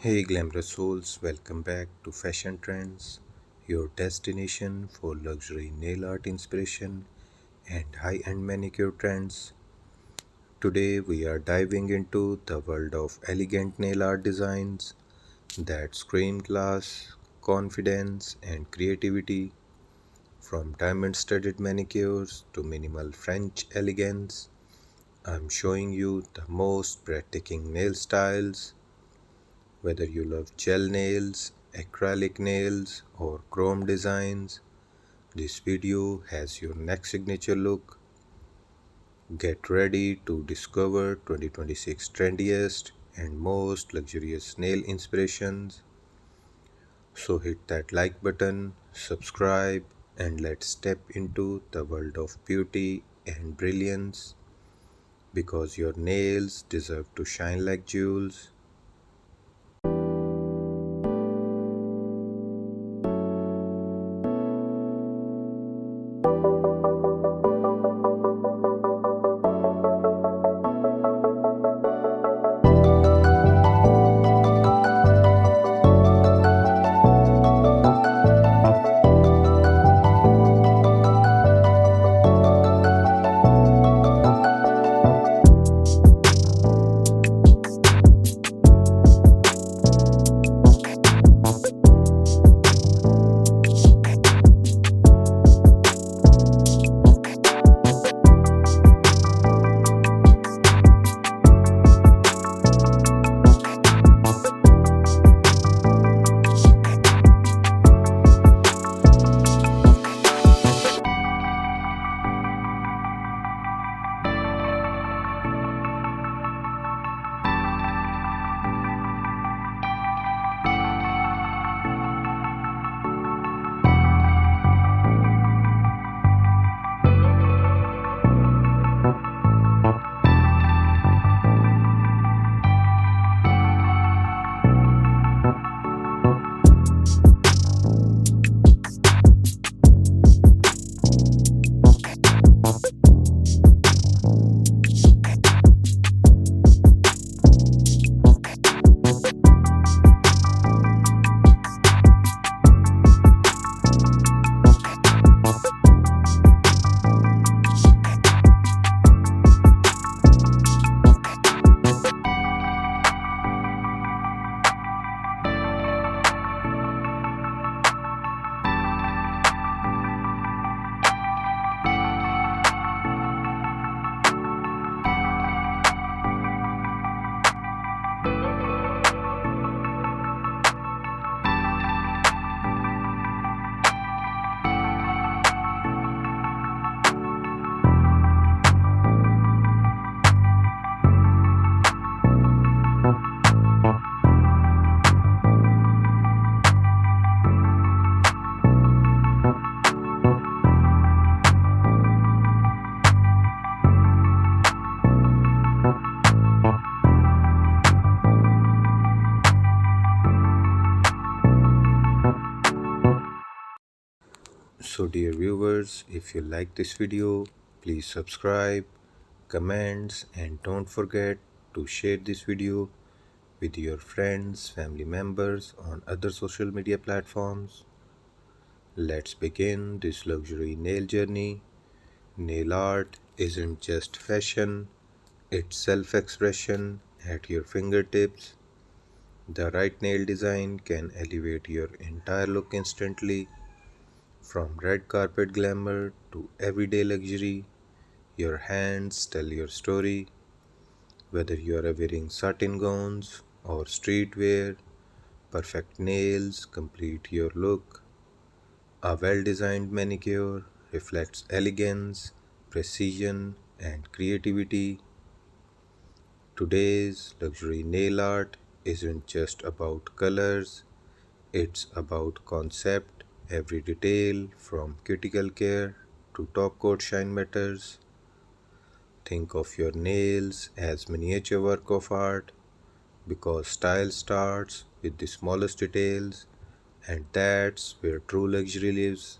Hey glamorous souls, welcome back to Fashion Trends, your destination for luxury nail art inspiration and high end manicure trends. Today we are diving into the world of elegant nail art designs that scream class, confidence, and creativity. From diamond studded manicures to minimal French elegance, I'm showing you the most breathtaking nail styles. Whether you love gel nails, acrylic nails, or chrome designs, this video has your next signature look. Get ready to discover 2026 trendiest and most luxurious nail inspirations. So hit that like button, subscribe, and let's step into the world of beauty and brilliance because your nails deserve to shine like jewels. So, dear viewers, if you like this video, please subscribe, comments, and don't forget to share this video with your friends, family members on other social media platforms. Let's begin this luxury nail journey. Nail art isn't just fashion, it's self expression at your fingertips. The right nail design can elevate your entire look instantly. From red carpet glamour to everyday luxury, your hands tell your story. Whether you are wearing satin gowns or streetwear, perfect nails complete your look. A well designed manicure reflects elegance, precision, and creativity. Today's luxury nail art isn't just about colors, it's about concept. Every detail from cuticle care to top coat shine matters. Think of your nails as miniature work of art because style starts with the smallest details, and that's where true luxury lives.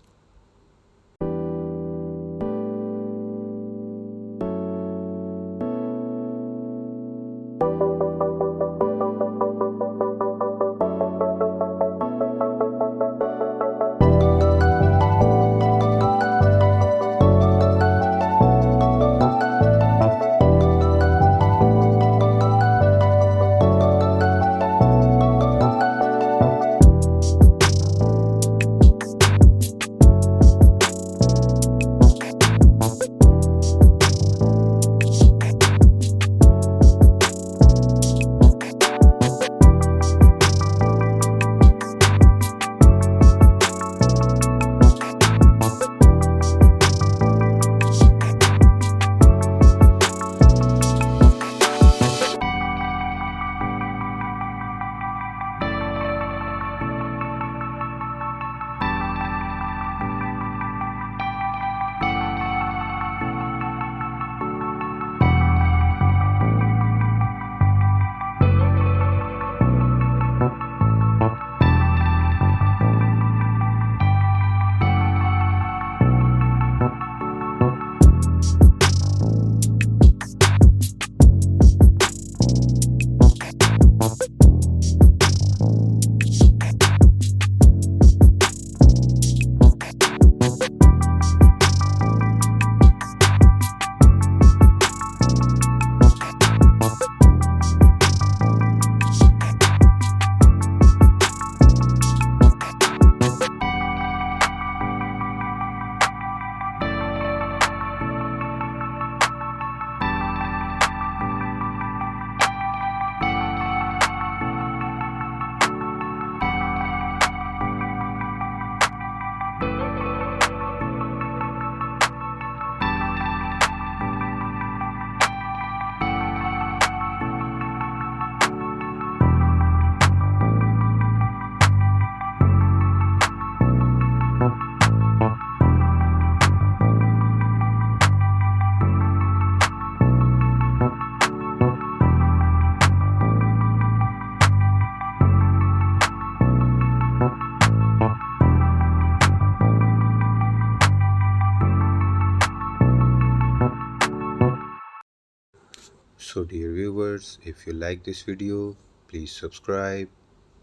So dear viewers, if you like this video, please subscribe,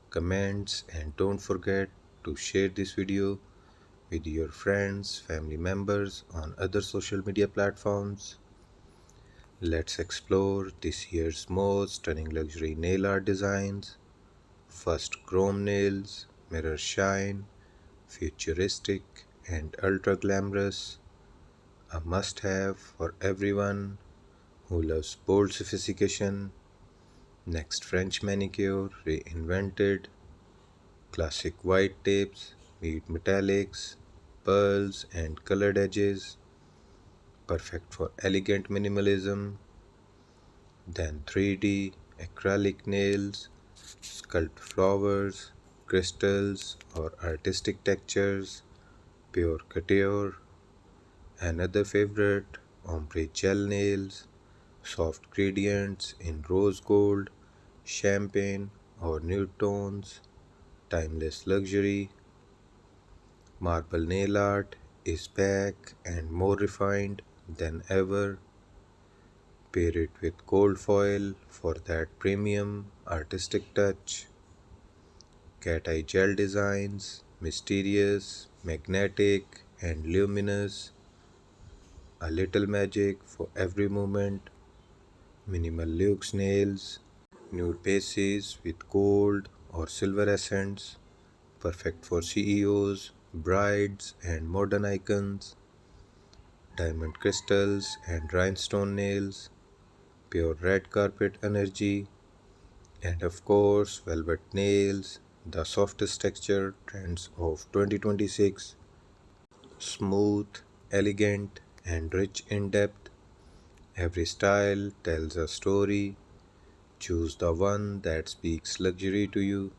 comments and don't forget to share this video with your friends, family members on other social media platforms. Let's explore this year's most stunning luxury nail art designs. First, chrome nails, mirror shine, futuristic and ultra glamorous, a must have for everyone who loves bold sophistication. Next, French manicure reinvented, classic white tips meet metallics, pearls, and colored edges, perfect for elegant minimalism. Then 3D acrylic nails, sculpt flowers, crystals, or artistic textures, pure couture. Another favorite, ombre gel nails, soft gradients in rose gold, champagne, or nude tones, timeless luxury. Marble nail art is back and more refined than ever. Pair it with gold foil for that premium artistic touch. Cat eye gel designs, mysterious, magnetic, and luminous. A little magic for every moment. Minimal luxe nails, nude bases with gold or silver accents, perfect for CEOs, brides, and modern icons. Diamond crystals and rhinestone nails, pure red carpet energy, and of course, velvet nails, the softest texture trends of 2026. Smooth, elegant, and rich in depth. Every style tells a story. Choose the one that speaks luxury to you.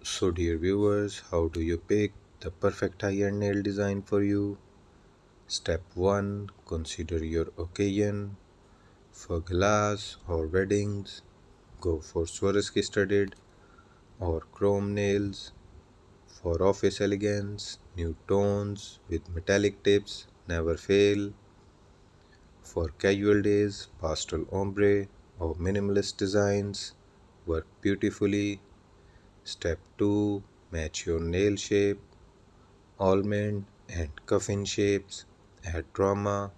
So, dear viewers, how do you pick the perfect high-end nail design for you? Step 1. Consider your occasion. For glass or weddings, go for Swarovski studded or chrome nails. For office elegance, Nude tones with metallic tips never fail. For casual days, pastel ombre or minimalist designs work beautifully. Step 2. Match your nail shape. Almond and coffin shapes add drama.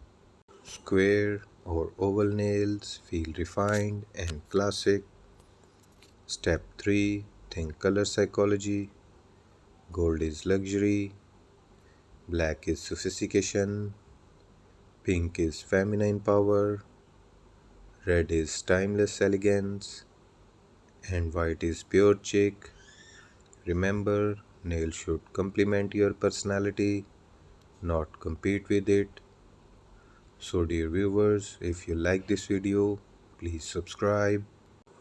Square or oval nails feel refined and classic. Step 3. Think color psychology. Gold is luxury. Black is sophistication. Pink is feminine power. Red is timeless elegance. And white is pure chic. Remember, nails should complement your personality, not compete with it. So, dear viewers, if you like this video, please subscribe,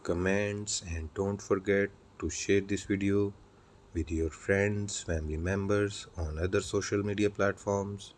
comments, and don't forget to share this video with your friends, family members on other social media platforms.